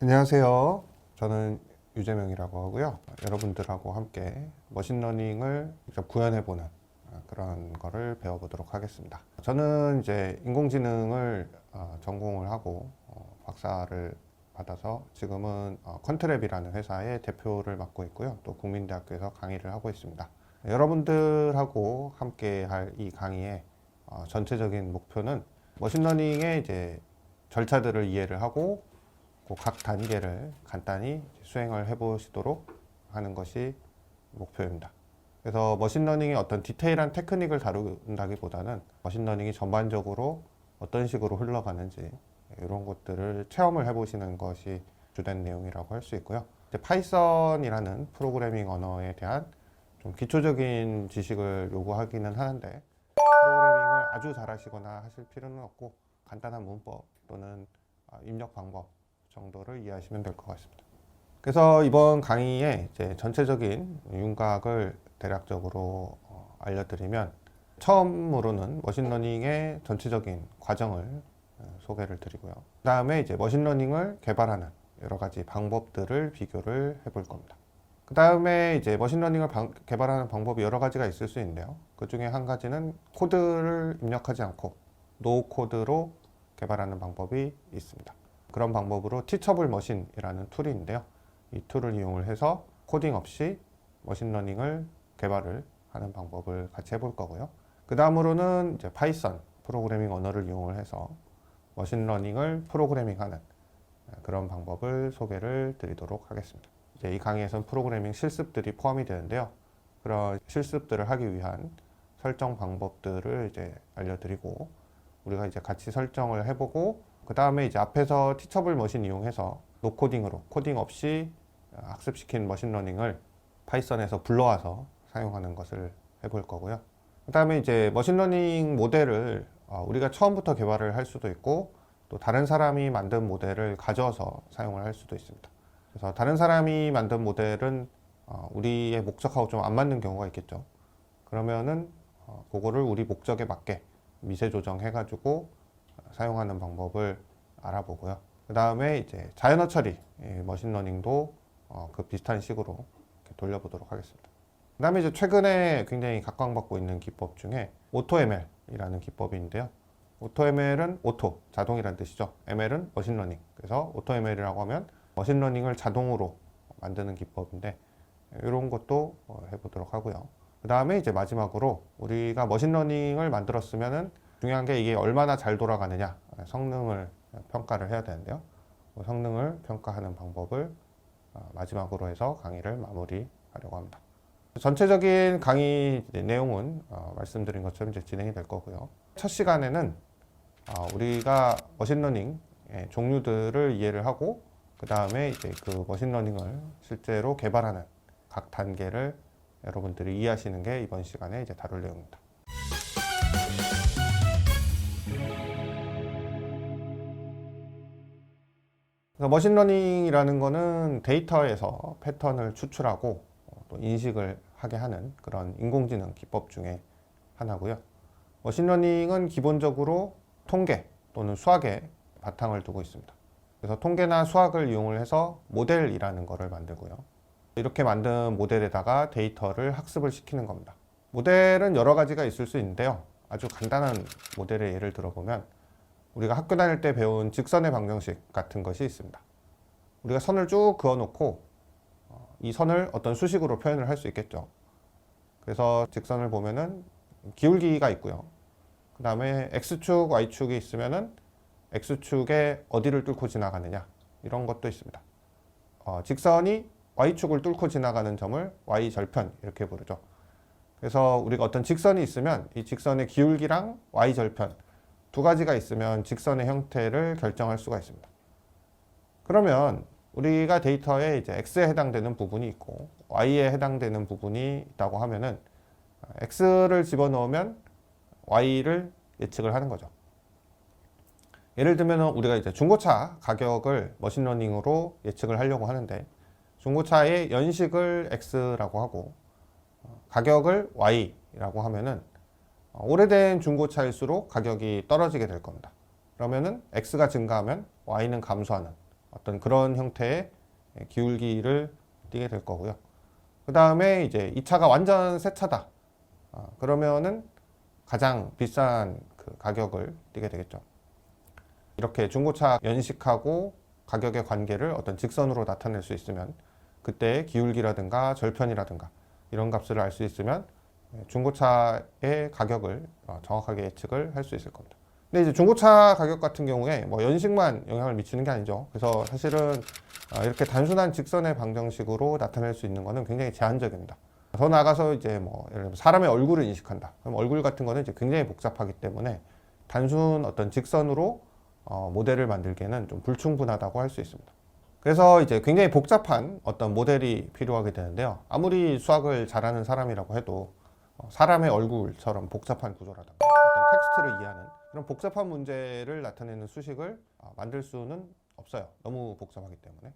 안녕하세요. 저는 유재명이라고 하고요. 여러분들하고 함께 머신러닝을 직접 구현해보는 그런 거를 배워보도록 하겠습니다. 저는 이제 인공지능을 전공을 하고 박사를 받아서 지금은 컨트랩이라는 회사의 대표를 맡고 있고요. 또 국민대학교에서 강의를 하고 있습니다. 여러분들하고 함께 할 이 강의의 전체적인 목표는 머신러닝의 이제 절차들을 이해를 하고 각 단계를 간단히 수행을 해보시도록 하는 것이 목표입니다. 그래서 머신러닝의 어떤 디테일한 테크닉을 다룬다기보다는 머신러닝이 전반적으로 어떤 식으로 흘러가는지 이런 것들을 체험을 해보시는 것이 주된 내용이라고 할 수 있고요. 이제 파이썬이라는 프로그래밍 언어에 대한 좀 기초적인 지식을 요구하기는 하는데 프로그래밍을 아주 잘하시거나 하실 필요는 없고 간단한 문법 또는 입력 방법 정도를 이해하시면 될 것 같습니다. 그래서 이번 강의에 이제 전체적인 윤곽을 대략적으로 알려드리면, 처음으로는 머신러닝의 전체적인 과정을 소개를 드리고요. 그 다음에 이제 머신러닝을 개발하는 여러 가지 방법들을 비교를 해볼 겁니다. 그 다음에 이제 머신러닝을 개발하는 방법이 여러 가지가 있을 수 있는데요. 그 중에 한 가지는 코드를 입력하지 않고 노 코드로 개발하는 방법이 있습니다. 그런 방법으로 티처블 머신이라는 툴이 있는데요. 이 툴을 이용을 해서 코딩 없이 머신러닝을 개발을 하는 방법을 같이 해볼 거고요. 그 다음으로는 이제 파이썬 프로그래밍 언어를 이용을 해서 머신러닝을 프로그래밍하는 그런 방법을 소개를 드리도록 하겠습니다. 이제 이 강의에서는 프로그래밍 실습들이 포함이 되는데요. 그런 실습들을 하기 위한 설정 방법들을 이제 알려드리고, 우리가 이제 같이 설정을 해보고, 그 다음에 이제 앞에서 티처블 머신 이용해서 노코딩으로 코딩 없이 학습시킨 머신러닝을 파이썬에서 불러와서 사용하는 것을 해볼 거고요. 그 다음에 이제 머신러닝 모델을 우리가 처음부터 개발을 할 수도 있고, 또 다른 사람이 만든 모델을 가져와서 사용을 할 수도 있습니다. 그래서 다른 사람이 만든 모델은 우리의 목적하고 좀 안 맞는 경우가 있겠죠. 그러면은 그거를 우리 목적에 맞게 미세 조정해가지고 사용하는 방법을 알아보고요. 그 다음에 이제 자연어 처리, 머신러닝도 그 비슷한 식으로 이렇게 돌려보도록 하겠습니다. 그 다음에 이제 최근에 굉장히 각광받고 있는 기법 중에 AutoML이라는 기법이 있는데요. AutoML은 오토, 자동이라는 뜻이죠. ML은 머신러닝. 그래서 AutoML이라고 하면 머신러닝을 자동으로 만드는 기법인데, 이런 것도 해보도록 하고요. 그 다음에 이제 마지막으로 우리가 머신러닝을 만들었으면은 중요한 게 이게 얼마나 잘 돌아가느냐, 성능을 평가를 해야 되는데요. 그 성능을 평가하는 방법을 마지막으로 해서 강의를 마무리하려고 합니다. 전체적인 강의 내용은 말씀드린 것처럼 이제 진행이 될 거고요. 첫 시간에는 우리가 머신러닝 종류들을 이해를 하고, 그 다음에 이제 그 머신러닝을 실제로 개발하는 각 단계를 여러분들이 이해하시는 게 이번 시간에 이제 다룰 내용입니다. 머신러닝이라는 거는 데이터에서 패턴을 추출하고 또 인식을 하게 하는 그런 인공지능 기법 중에 하나고요. 머신러닝은 기본적으로 통계 또는 수학에 바탕을 두고 있습니다. 그래서 통계나 수학을 이용을 해서 모델이라는 거를 만들고요. 이렇게 만든 모델에다가 데이터를 학습을 시키는 겁니다. 모델은 여러 가지가 있을 수 있는데요. 아주 간단한 모델의 예를 들어보면, 우리가 학교 다닐 때 배운 직선의 방정식 같은 것이 있습니다. 우리가 선을 쭉 그어놓고 이 선을 어떤 수식으로 표현을 할 수 있겠죠. 그래서 직선을 보면은 기울기가 있고요. 그 다음에 X축, Y축이 있으면은 X축에 어디를 뚫고 지나가느냐, 이런 것도 있습니다. 직선이 Y축을 뚫고 지나가는 점을 Y절편 이렇게 부르죠. 그래서 우리가 어떤 직선이 있으면 이 직선의 기울기랑 Y절편 두 가지가 있으면 직선의 형태를 결정할 수가 있습니다. 그러면 우리가 데이터에 이제 X에 해당되는 부분이 있고 Y에 해당되는 부분이 있다고 하면은 X를 집어넣으면 Y를 예측을 하는 거죠. 예를 들면 우리가 이제 중고차 가격을 머신러닝으로 예측을 하려고 하는데, 중고차의 연식을 X라고 하고 가격을 Y라고 하면은 오래된 중고차일수록 가격이 떨어지게 될 겁니다. 그러면은 X가 증가하면 Y는 감소하는 어떤 그런 형태의 기울기를 띠게 될 거고요. 그 다음에 이제 이 차가 완전 새 차다. 그러면은 가장 비싼 그 가격을 띠게 되겠죠. 이렇게 중고차 연식하고 가격의 관계를 어떤 직선으로 나타낼 수 있으면 그때의 기울기라든가 절편이라든가 이런 값을 알 수 있으면 중고차의 가격을 정확하게 예측을 할 수 있을 겁니다. 근데 이제 중고차 가격 같은 경우에 뭐 연식만 영향을 미치는 게 아니죠. 그래서 사실은 이렇게 단순한 직선의 방정식으로 나타낼 수 있는 거는 굉장히 제한적입니다. 더 나아가서 이제 뭐 예를 들면 사람의 얼굴을 인식한다. 그럼 얼굴 같은 거는 이제 굉장히 복잡하기 때문에 단순 어떤 직선으로 모델을 만들기에는 좀 불충분하다고 할 수 있습니다. 그래서 이제 굉장히 복잡한 어떤 모델이 필요하게 되는데요. 아무리 수학을 잘하는 사람이라고 해도 사람의 얼굴처럼 복잡한 구조라든가 어떤 텍스트를 이해하는 그런 복잡한 문제를 나타내는 수식을 만들 수는 없어요. 너무 복잡하기 때문에.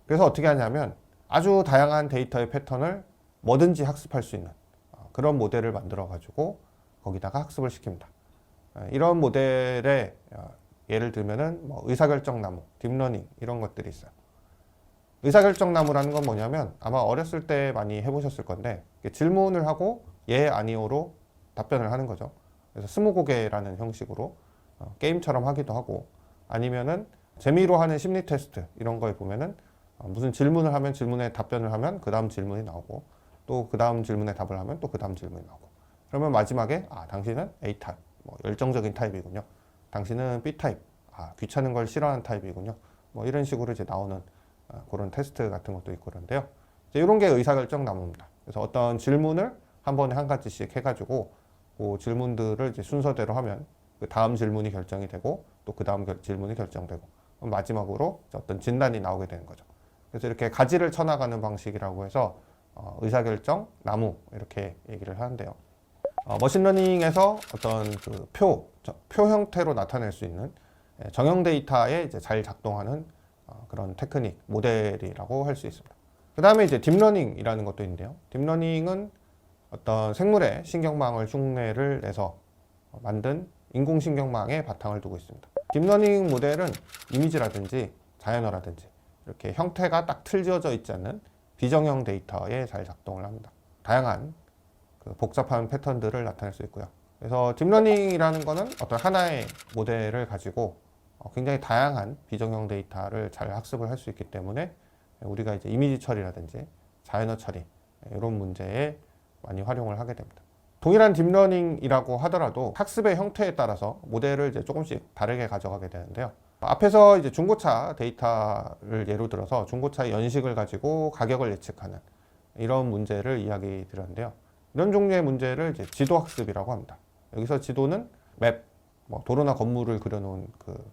그래서 어떻게 하냐면 아주 다양한 데이터의 패턴을 뭐든지 학습할 수 있는 그런 모델을 만들어 가지고 거기다가 학습을 시킵니다. 이런 모델에 예를 들면은 뭐 의사결정 나무, 딥러닝 이런 것들이 있어요. 의사결정 나무라는 건 뭐냐면 아마 어렸을 때 많이 해보셨을 건데 질문을 하고 예, 아니오로 답변을 하는 거죠. 그래서 스무고개라는 형식으로 게임처럼 하기도 하고 아니면은 재미로 하는 심리 테스트 이런 거에 보면은 무슨 질문을 하면 질문에 답변을 하면 그 다음 질문이 나오고 또 그 다음 질문에 답을 하면 또 그 다음 질문이 나오고 그러면 마지막에 당신은 A타입, 뭐 열정적인 타입이군요. 당신은 B타입, 귀찮은 걸 싫어하는 타입이군요. 뭐 이런 식으로 이제 나오는 그런 테스트 같은 것도 있고 그런데요. 이런 게 의사결정 나무입니다. 그래서 어떤 질문을 한 번에 한 가지씩 해가지고 그 질문들을 이제 순서대로 하면 그 다음 질문이 결정이 되고 또 그 다음 질문이 결정되고 마지막으로 어떤 진단이 나오게 되는 거죠. 그래서 이렇게 가지를 쳐나가는 방식이라고 해서 의사결정 나무 이렇게 얘기를 하는데요. 머신러닝에서 어떤 그 표 형태로 나타낼 수 있는 정형 데이터에 이제 잘 작동하는 그런 테크닉, 모델이라고 할 수 있습니다. 그 다음에 이제 딥러닝이라는 것도 있는데요. 딥러닝은 어떤 생물의 신경망을 흉내를 내서 만든 인공신경망에 바탕을 두고 있습니다. 딥러닝 모델은 이미지라든지 자연어라든지 이렇게 형태가 딱 틀져져 있지 않는 비정형 데이터에 잘 작동을 합니다. 다양한 그 복잡한 패턴들을 나타낼 수 있고요. 그래서 딥러닝이라는 거는 어떤 하나의 모델을 가지고 굉장히 다양한 비정형 데이터를 잘 학습을 할 수 있기 때문에 우리가 이제 이미지 처리라든지 자연어 처리 이런 문제에 많이 활용을 하게 됩니다. 동일한 딥러닝이라고 하더라도 학습의 형태에 따라서 모델을 이제 조금씩 다르게 가져가게 되는데요. 앞에서 이제 중고차 데이터를 예로 들어서 중고차의 연식을 가지고 가격을 예측하는 이런 문제를 이야기 드렸는데요. 이런 종류의 문제를 이제 지도학습이라고 합니다. 여기서 지도는 맵, 뭐 도로나 건물을 그려놓은 그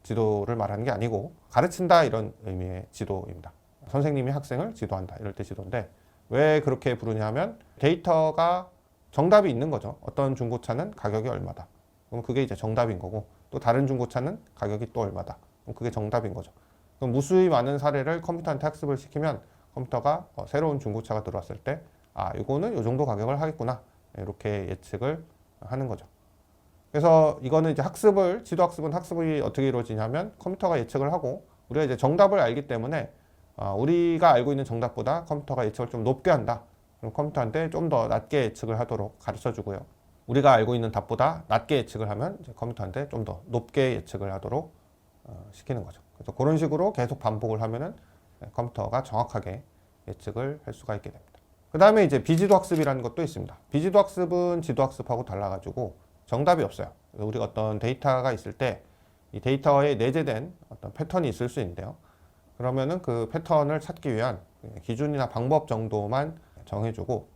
지도를 말하는 게 아니고 가르친다 이런 의미의 지도입니다. 선생님이 학생을 지도한다 이럴 때 지도인데 왜 그렇게 부르냐면 데이터가 정답이 있는 거죠. 어떤 중고차는 가격이 얼마다. 그럼 그게 이제 정답인 거고 또 다른 중고차는 가격이 또 얼마다. 그럼 그게 정답인 거죠. 그럼 무수히 많은 사례를 컴퓨터한테 학습을 시키면 컴퓨터가 새로운 중고차가 들어왔을 때 이거는 이 정도 가격을 하겠구나. 이렇게 예측을 하는 거죠. 그래서 이거는 이제 지도학습은 학습이 어떻게 이루어지냐면 컴퓨터가 예측을 하고 우리가 이제 정답을 알기 때문에 우리가 알고 있는 정답보다 컴퓨터가 예측을 좀 높게 한다. 그럼 컴퓨터한테 좀 더 낮게 예측을 하도록 가르쳐 주고요. 우리가 알고 있는 답보다 낮게 예측을 하면 이제 컴퓨터한테 좀 더 높게 예측을 하도록 시키는 거죠. 그래서 그런 식으로 계속 반복을 하면은 컴퓨터가 정확하게 예측을 할 수가 있게 됩니다. 그 다음에 이제 비지도 학습이라는 것도 있습니다. 비지도 학습은 지도 학습하고 달라가지고 정답이 없어요. 우리가 어떤 데이터가 있을 때 이 데이터에 내재된 어떤 패턴이 있을 수 있는데요. 그러면은 그 패턴을 찾기 위한 기준이나 방법 정도만 정해주고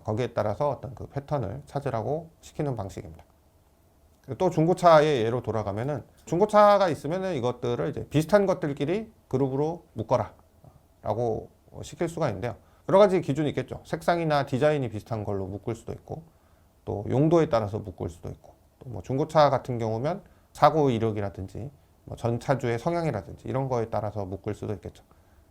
거기에 따라서 어떤 그 패턴을 찾으라고 시키는 방식입니다. 또 중고차의 예로 돌아가면은 중고차가 있으면은 이것들을 이제 비슷한 것들끼리 그룹으로 묶어라 라고 시킬 수가 있는데요. 여러 가지 기준이 있겠죠. 색상이나 디자인이 비슷한 걸로 묶을 수도 있고 또 용도에 따라서 묶을 수도 있고 또 뭐 중고차 같은 경우면 사고 이력이라든지 뭐 전 차주의 성향이라든지 이런 거에 따라서 묶을 수도 있겠죠.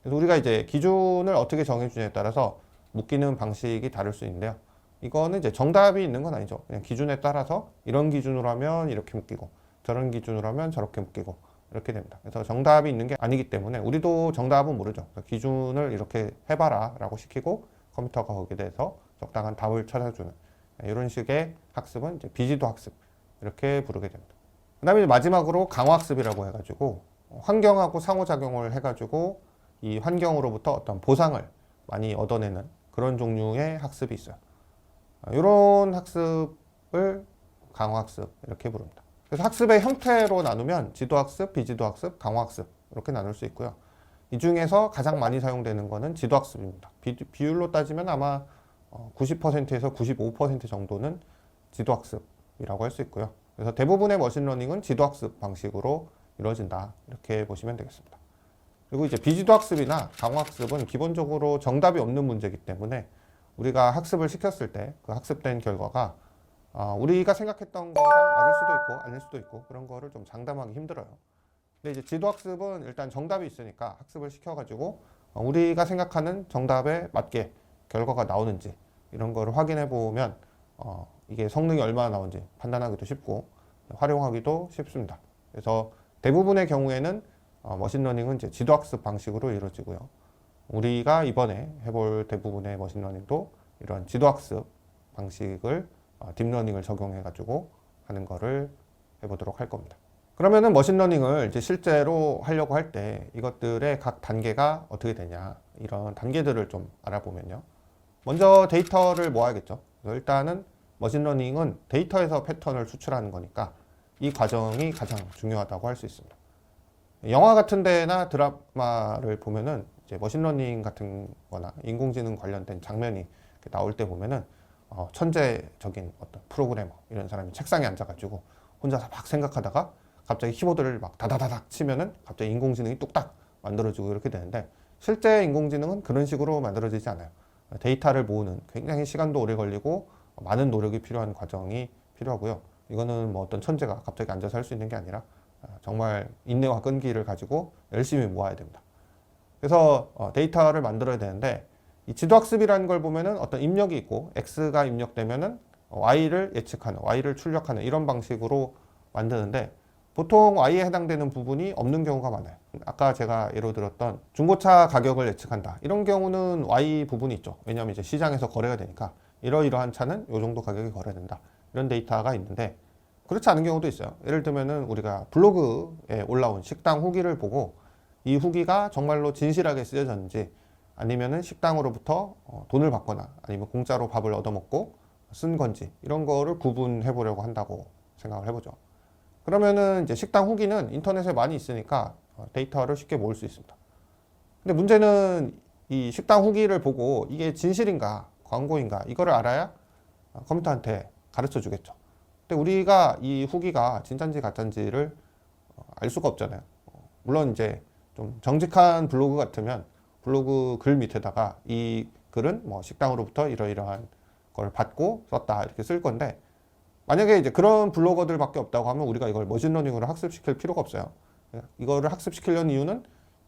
그래서 우리가 이제 기준을 어떻게 정해주냐에 따라서 묶이는 방식이 다를 수 있는데요. 이거는 이제 정답이 있는 건 아니죠. 그냥 기준에 따라서 이런 기준으로 하면 이렇게 묶이고 저런 기준으로 하면 저렇게 묶이고 이렇게 됩니다. 그래서 정답이 있는 게 아니기 때문에 우리도 정답은 모르죠. 기준을 이렇게 해봐라 라고 시키고 컴퓨터가 거기에 대해서 적당한 답을 찾아주는 이런 식의 학습은 이제 비지도 학습 이렇게 부르게 됩니다. 그 다음에 마지막으로 강화학습이라고 해가지고 환경하고 상호작용을 해가지고 이 환경으로부터 어떤 보상을 많이 얻어내는 그런 종류의 학습이 있어요. 이런 학습을 강화학습 이렇게 부릅니다. 그래서 학습의 형태로 나누면 지도학습, 비지도학습, 강화학습 이렇게 나눌 수 있고요. 이 중에서 가장 많이 사용되는 것은 지도학습입니다. 비율로 따지면 아마 90%에서 95% 정도는 지도학습이라고 할 수 있고요. 그래서 대부분의 머신러닝은 지도학습 방식으로 이루어진다 이렇게 보시면 되겠습니다. 그리고 이제 비지도학습이나 강화학습은 기본적으로 정답이 없는 문제이기 때문에 우리가 학습을 시켰을 때 그 학습된 결과가 우리가 생각했던 거랑 맞을 수도 있고 아닐 수도 있고 그런 거를 좀 장담하기 힘들어요. 근데 이제 지도학습은 일단 정답이 있으니까 학습을 시켜가지고 우리가 생각하는 정답에 맞게 결과가 나오는지 이런 거를 확인해 보면 이게 성능이 얼마나 나오는지 판단하기도 쉽고 활용하기도 쉽습니다. 그래서 대부분의 경우에는 머신러닝은 이제 지도학습 방식으로 이루어지고요. 우리가 이번에 해볼 대부분의 머신러닝도 이런 지도학습 방식을 딥러닝을 적용해 가지고 하는 거를 해보도록 할 겁니다. 그러면은 머신러닝을 이제 실제로 하려고 할 때 이것들의 각 단계가 어떻게 되냐 이런 단계들을 좀 알아보면요. 먼저 데이터를 모아야겠죠. 일단은 머신러닝은 데이터에서 패턴을 수출하는 거니까 이 과정이 가장 중요하다고 할 수 있습니다. 영화 같은 데나 드라마를 보면은 이제 머신러닝 같은 거나 인공지능 관련된 장면이 나올 때 보면은 천재적인 어떤 프로그래머 이런 사람이 책상에 앉아가지고 혼자서 막 생각하다가 갑자기 키보드를 막 다다다닥 치면은 갑자기 인공지능이 뚝딱 만들어지고 이렇게 되는데 실제 인공지능은 그런 식으로 만들어지지 않아요. 데이터를 모으는 굉장히 시간도 오래 걸리고 많은 노력이 필요한 과정이 필요하고요. 이거는 뭐 어떤 천재가 갑자기 앉아서 할 수 있는 게 아니라 정말 인내와 끈기를 가지고 열심히 모아야 됩니다. 그래서 데이터를 만들어야 되는데 이 지도학습이라는 걸 보면은 어떤 입력이 있고 X가 입력되면은 Y를 예측하는, Y를 출력하는 이런 방식으로 만드는데 보통 Y에 해당되는 부분이 없는 경우가 많아요. 아까 제가 예로 들었던 중고차 가격을 예측한다. 이런 경우는 Y 부분이 있죠. 왜냐하면 이제 시장에서 거래가 되니까 이러이러한 차는 이 정도 가격이 거래된다. 이런 데이터가 있는데 그렇지 않은 경우도 있어요. 예를 들면은 우리가 블로그에 올라온 식당 후기를 보고 이 후기가 정말로 진실하게 쓰여졌는지 아니면은 식당으로부터 돈을 받거나 아니면 공짜로 밥을 얻어먹고 쓴 건지 이런 거를 구분해 보려고 한다고 생각을 해보죠. 그러면은 이제 식당 후기는 인터넷에 많이 있으니까 데이터를 쉽게 모을 수 있습니다. 근데 문제는 이 식당 후기를 보고 이게 진실인가 광고인가 이거를 알아야 컴퓨터한테 가르쳐 주겠죠. 근데 우리가 이 후기가 진짠지 가짠지를 알 수가 없잖아요. 물론 이제 좀 정직한 블로그 같으면 블로그 글 밑에다가 이 글은 뭐 식당으로부터 이러이러한 걸 받고 썼다 이렇게 쓸 건데 만약에 이제 그런 블로거들밖에 없다고 하면 우리가 이걸 머신러닝으로 학습시킬 필요가 없어요. 이거를 학습시키려는 이유는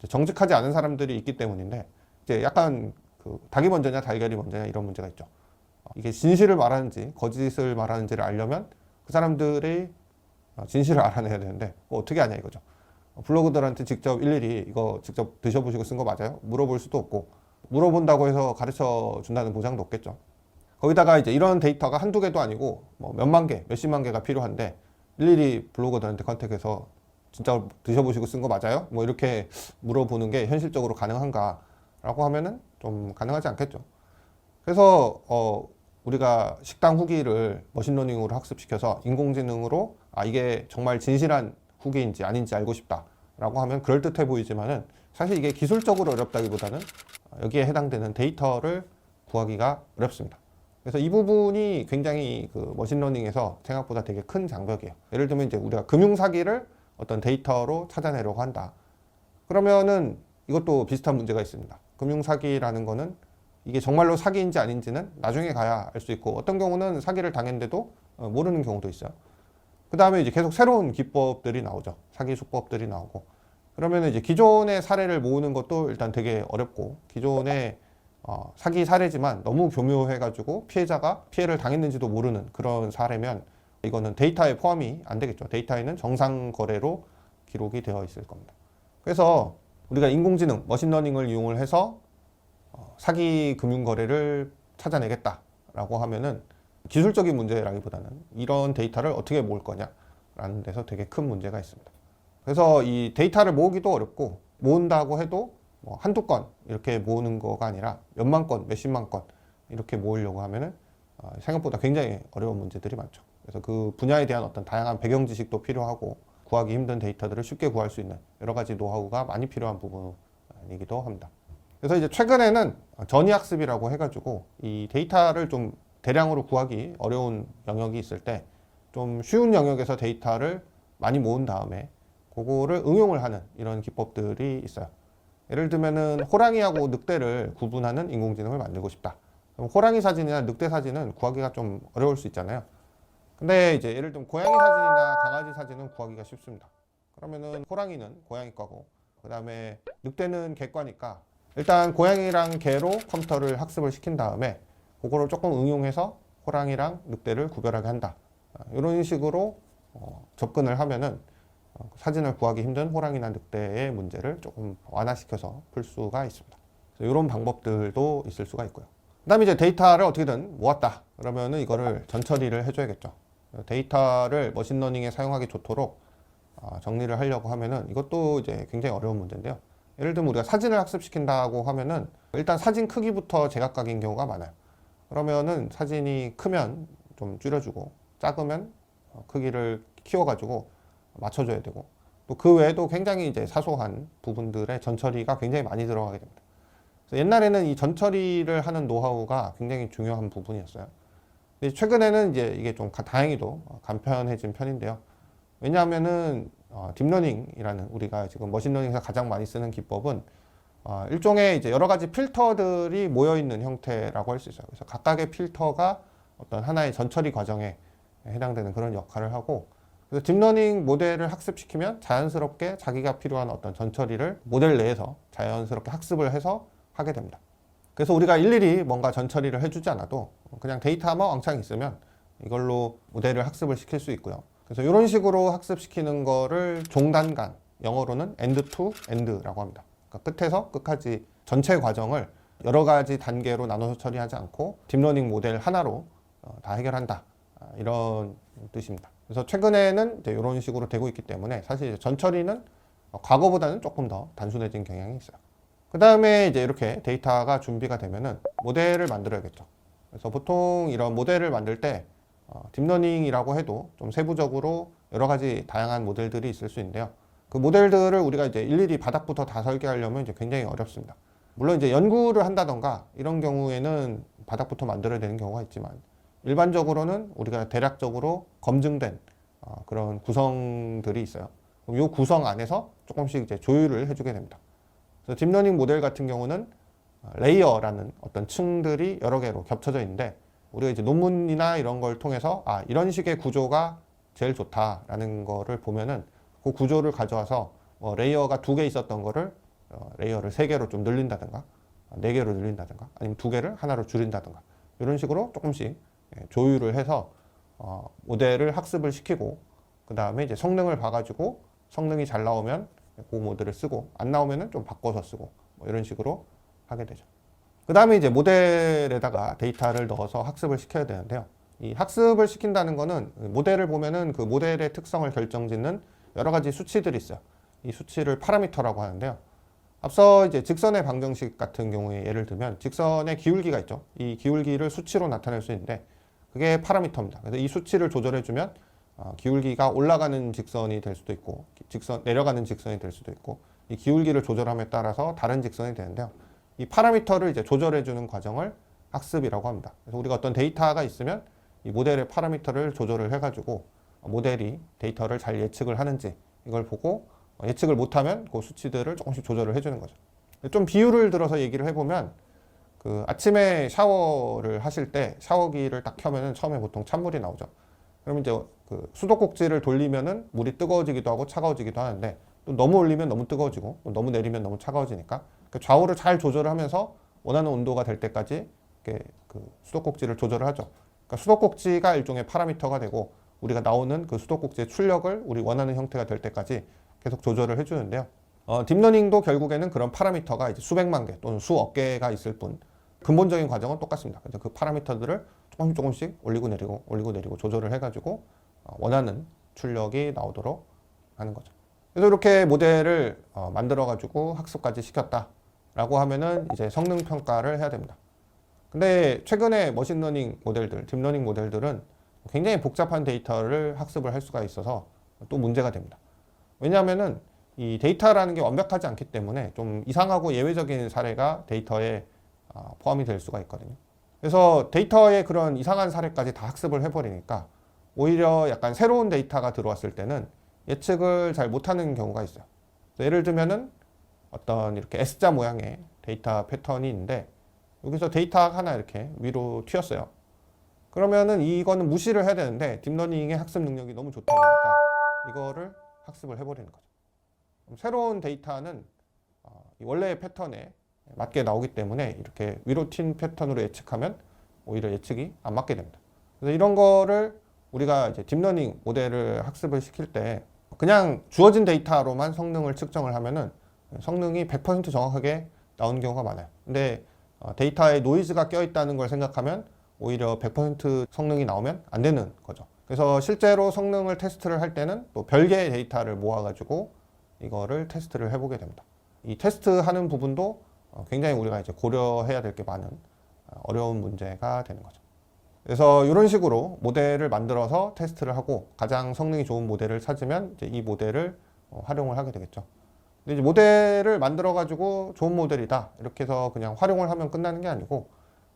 정직하지 않은 사람들이 있기 때문인데 이제 약간 그 닭이 먼저냐 달걀이 먼저냐 이런 문제가 있죠. 이게 진실을 말하는지 거짓을 말하는지를 알려면 그 사람들이 진실을 알아내야 되는데 어떻게 하냐 이거죠. 블로그들한테 직접 일일이 이거 직접 드셔보시고 쓴 거 맞아요? 물어볼 수도 없고 물어본다고 해서 가르쳐 준다는 보장도 없겠죠. 거기다가 이제 이런 데이터가 한두 개도 아니고 뭐 몇만 개, 몇십만 개가 필요한데 일일이 블로거들한테 컨택해서 진짜 드셔보시고 쓴 거 맞아요? 뭐 이렇게 물어보는 게 현실적으로 가능한가 라고 하면은 좀 가능하지 않겠죠. 그래서 우리가 식당 후기를 머신러닝으로 학습시켜서 인공지능으로 이게 정말 진실한 후기인지 아닌지 알고 싶다 라고 하면 그럴듯해 보이지만은 사실 이게 기술적으로 어렵다기보다는 여기에 해당되는 데이터를 구하기가 어렵습니다. 그래서 이 부분이 굉장히 그 머신러닝에서 생각보다 되게 큰 장벽이에요. 예를 들면 이제 우리가 금융사기를 어떤 데이터로 찾아내려고 한다. 그러면은 이것도 비슷한 문제가 있습니다. 금융사기라는 거는 이게 정말로 사기인지 아닌지는 나중에 가야 알 수 있고 어떤 경우는 사기를 당했는데도 모르는 경우도 있어요. 그 다음에 이제 계속 새로운 기법들이 나오죠. 사기 수법들이 나오고. 그러면 이제 기존의 사례를 모으는 것도 일단 되게 어렵고 기존의 사기 사례지만 너무 교묘해가지고 피해자가 피해를 당했는지도 모르는 그런 사례면 이거는 데이터에 포함이 안 되겠죠. 데이터에는 정상 거래로 기록이 되어 있을 겁니다. 그래서 우리가 인공지능, 머신러닝을 이용을 해서 사기 금융거래를 찾아내겠다라고 하면은 기술적인 문제라기보다는 이런 데이터를 어떻게 모을 거냐라는 데서 되게 큰 문제가 있습니다. 그래서 이 데이터를 모으기도 어렵고 모은다고 해도 뭐 한두 건 이렇게 모으는 거가 아니라 몇만 건, 몇십만 건 이렇게 모으려고 하면은 생각보다 굉장히 어려운 문제들이 많죠. 그래서 그 분야에 대한 어떤 다양한 배경 지식도 필요하고 구하기 힘든 데이터들을 쉽게 구할 수 있는 여러 가지 노하우가 많이 필요한 부분이기도 합니다. 그래서 이제 최근에는 전이학습이라고 해가지고 이 데이터를 좀 대량으로 구하기 어려운 영역이 있을 때 좀 쉬운 영역에서 데이터를 많이 모은 다음에 그거를 응용을 하는 이런 기법들이 있어요. 예를 들면은 호랑이하고 늑대를 구분하는 인공지능을 만들고 싶다. 그럼 호랑이 사진이나 늑대 사진은 구하기가 좀 어려울 수 있잖아요. 근데 이제 예를 들면 고양이 사진이나 강아지 사진은 구하기가 쉽습니다. 그러면은 호랑이는 고양이 거고, 그 다음에 늑대는 개 거니까 일단 고양이랑 개로 컴퓨터를 학습을 시킨 다음에 그거를 조금 응용해서 호랑이랑 늑대를 구별하게 한다. 이런 식으로 접근을 하면은 사진을 구하기 힘든 호랑이나 늑대의 문제를 조금 완화시켜서 풀 수가 있습니다. 이런 방법들도 있을 수가 있고요. 그 다음에 이제 데이터를 어떻게든 모았다. 그러면은 이거를 전처리를 해줘야겠죠. 데이터를 머신러닝에 사용하기 좋도록 정리를 하려고 하면은 이것도 이제 굉장히 어려운 문제인데요. 예를 들면 우리가 사진을 학습시킨다고 하면은 일단 사진 크기부터 제각각인 경우가 많아요. 그러면은 사진이 크면 좀 줄여주고 작으면 크기를 키워가지고 맞춰줘야 되고 또 그 외에도 굉장히 이제 사소한 부분들의 전처리가 굉장히 많이 들어가게 됩니다. 그래서 옛날에는 이 전처리를 하는 노하우가 굉장히 중요한 부분이었어요. 최근에는 이제 이게 좀 다행히도 간편해진 편인데요. 왜냐하면은 딥러닝이라는 우리가 지금 머신러닝에서 가장 많이 쓰는 기법은 일종의 이제 여러 가지 필터들이 모여 있는 형태라고 할 수 있어요. 그래서 각각의 필터가 어떤 하나의 전처리 과정에 해당되는 그런 역할을 하고, 그래서 딥러닝 모델을 학습시키면 자연스럽게 자기가 필요한 어떤 전처리를 모델 내에서 자연스럽게 학습을 해서 하게 됩니다. 그래서 우리가 일일이 뭔가 전처리를 해주지 않아도 그냥 데이터만 왕창 있으면 이걸로 모델을 학습을 시킬 수 있고요. 그래서 이런 식으로 학습시키는 거를 종단간, 영어로는 end to end라고 합니다. 그러니까 끝에서 끝까지 전체 과정을 여러 가지 단계로 나눠서 처리하지 않고 딥러닝 모델 하나로 다 해결한다. 이런 뜻입니다. 그래서 최근에는 이제 이런 식으로 되고 있기 때문에 사실 이제 전처리는 과거보다는 조금 더 단순해진 경향이 있어요. 그 다음에 이제 이렇게 데이터가 준비가 되면은 모델을 만들어야겠죠. 그래서 보통 이런 모델을 만들 때 딥러닝이라고 해도 좀 세부적으로 여러 가지 다양한 모델들이 있을 수 있는데요. 그 모델들을 우리가 이제 일일이 바닥부터 다 설계하려면 이제 굉장히 어렵습니다. 물론 이제 연구를 한다던가 이런 경우에는 바닥부터 만들어야 되는 경우가 있지만 일반적으로는 우리가 대략적으로 검증된 그런 구성들이 있어요. 그럼 이 구성 안에서 조금씩 이제 조율을 해주게 됩니다. 그래서 딥러닝 모델 같은 경우는 레이어라는 어떤 층들이 여러 개로 겹쳐져 있는데 우리가 이제 논문이나 이런 걸 통해서 이런 식의 구조가 제일 좋다라는 거를 보면은 그 구조를 가져와서 레이어가 2개 있었던 거를 레이어를 3개로 좀 늘린다든가 4개로 늘린다든가 아니면 2개를 하나로 줄인다든가 이런 식으로 조금씩 조율을 해서 모델을 학습을 시키고 그 다음에 이제 성능을 봐가지고 성능이 잘 나오면 그 모델을 쓰고 안 나오면은 좀 바꿔서 쓰고 뭐 이런 식으로 하게 되죠. 그 다음에 이제 모델에다가 데이터를 넣어서 학습을 시켜야 되는데요. 이 학습을 시킨다는 거는 모델을 보면은 그 모델의 특성을 결정짓는 여러 가지 수치들이 있어요. 이 수치를 파라미터라고 하는데요. 앞서 이제 직선의 방정식 같은 경우에 예를 들면 직선의 기울기가 있죠. 이 기울기를 수치로 나타낼 수 있는데 그게 파라미터입니다. 그래서 이 수치를 조절해주면 기울기가 올라가는 직선이 될 수도 있고 내려가는 직선이 될 수도 있고 이 기울기를 조절함에 따라서 다른 직선이 되는데요. 이 파라미터를 이제 조절해주는 과정을 학습이라고 합니다. 그래서 우리가 어떤 데이터가 있으면 이 모델의 파라미터를 조절을 해가지고 모델이 데이터를 잘 예측을 하는지 이걸 보고 예측을 못하면 그 수치들을 조금씩 조절을 해주는 거죠. 좀 비유를 들어서 얘기를 해보면 그 아침에 샤워를 하실 때 샤워기를 딱 켜면은 처음에 보통 찬물이 나오죠. 그러면 이제 그 수도꼭지를 돌리면은 물이 뜨거워지기도 하고 차가워지기도 하는데 또 너무 올리면 너무 뜨거워지고 또 너무 내리면 너무 차가워지니까 그 좌우를 잘 조절하면서 원하는 온도가 될 때까지 이렇게 그 수도꼭지를 조절을 하죠. 그러니까 수도꼭지가 일종의 파라미터가 되고 우리가 나오는 그 수도꼭지의 출력을 우리 원하는 형태가 될 때까지 계속 조절을 해주는데요. 딥러닝도 결국에는 그런 파라미터가 이제 수백만 개 또는 수억 개가 있을 뿐 근본적인 과정은 똑같습니다. 그래서 그 파라미터들을 조금씩 올리고 내리고 조절을 해가지고 원하는 출력이 나오도록 하는 거죠. 그래서 이렇게 모델을 만들어가지고 학습까지 시켰다라고 하면은 이제 성능 평가를 해야 됩니다. 근데 최근에 머신러닝 모델들, 딥러닝 모델들은 굉장히 복잡한 데이터를 학습을 할 수가 있어서 또 문제가 됩니다. 왜냐하면은 이 데이터라는 게 완벽하지 않기 때문에 좀 이상하고 예외적인 사례가 데이터에 포함이 될 수가 있거든요. 그래서 데이터의 그런 이상한 사례까지 다 학습을 해버리니까 오히려 약간 새로운 데이터가 들어왔을 때는 예측을 잘 못하는 경우가 있어요. 예를 들면은 어떤 이렇게 S자 모양의 데이터 패턴이 있는데 여기서 데이터가 하나 이렇게 위로 튀었어요. 그러면은 이거는 무시를 해야 되는데 딥러닝의 학습 능력이 너무 좋다 보니까 이거를 학습을 해버리는 거죠. 새로운 데이터는 원래의 패턴에 맞게 나오기 때문에 이렇게 위로 튄 패턴으로 예측하면 오히려 예측이 안 맞게 됩니다. 그래서 이런 거를 우리가 이제 딥러닝 모델을 학습을 시킬 때 그냥 주어진 데이터로만 성능을 측정을 하면은 성능이 100% 정확하게 나오는 경우가 많아요. 근데 데이터에 노이즈가 껴있다는 걸 생각하면 오히려 100% 성능이 나오면 안 되는 거죠. 그래서 실제로 성능을 테스트를 할 때는 또 별개의 데이터를 모아가지고 이거를 테스트를 해보게 됩니다. 이 테스트하는 부분도 굉장히 우리가 이제 고려해야 될 게 많은 어려운 문제가 되는 거죠. 그래서 이런 식으로 모델을 만들어서 테스트를 하고 가장 성능이 좋은 모델을 찾으면 이제 이 모델을 활용을 하게 되겠죠. 근데 이제 모델을 만들어 가지고 좋은 모델이다 이렇게 해서 그냥 활용을 하면 끝나는 게 아니고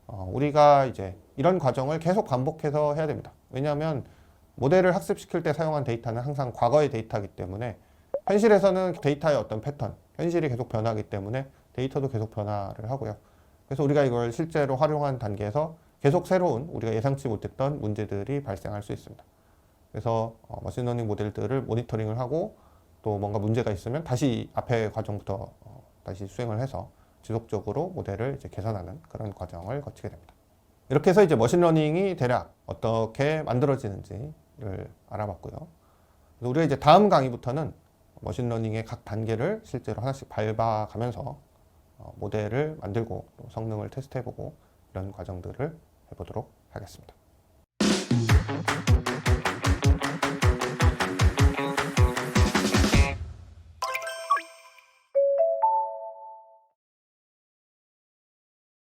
우리가 이제 이런 과정을 계속 반복해서 해야 됩니다. 왜냐하면 모델을 학습시킬 때 사용한 데이터는 항상 과거의 데이터이기 때문에 현실에서는 데이터의 어떤 패턴, 현실이 계속 변하기 때문에 데이터도 계속 변화를 하고요. 그래서 우리가 이걸 실제로 활용한 단계에서 계속 새로운 우리가 예상치 못했던 문제들이 발생할 수 있습니다. 그래서 머신러닝 모델들을 모니터링을 하고 또 뭔가 문제가 있으면 다시 앞에 과정부터 다시 수행을 해서 지속적으로 모델을 이제 개선하는 그런 과정을 거치게 됩니다. 이렇게 해서 이제 머신러닝이 대략 어떻게 만들어지는지를 알아봤고요. 그래서 우리가 이제 다음 강의부터는 머신러닝의 각 단계를 실제로 하나씩 밟아가면서 모델을 만들고 또 성능을 테스트해보고 이런 과정들을 해보도록 하겠습니다.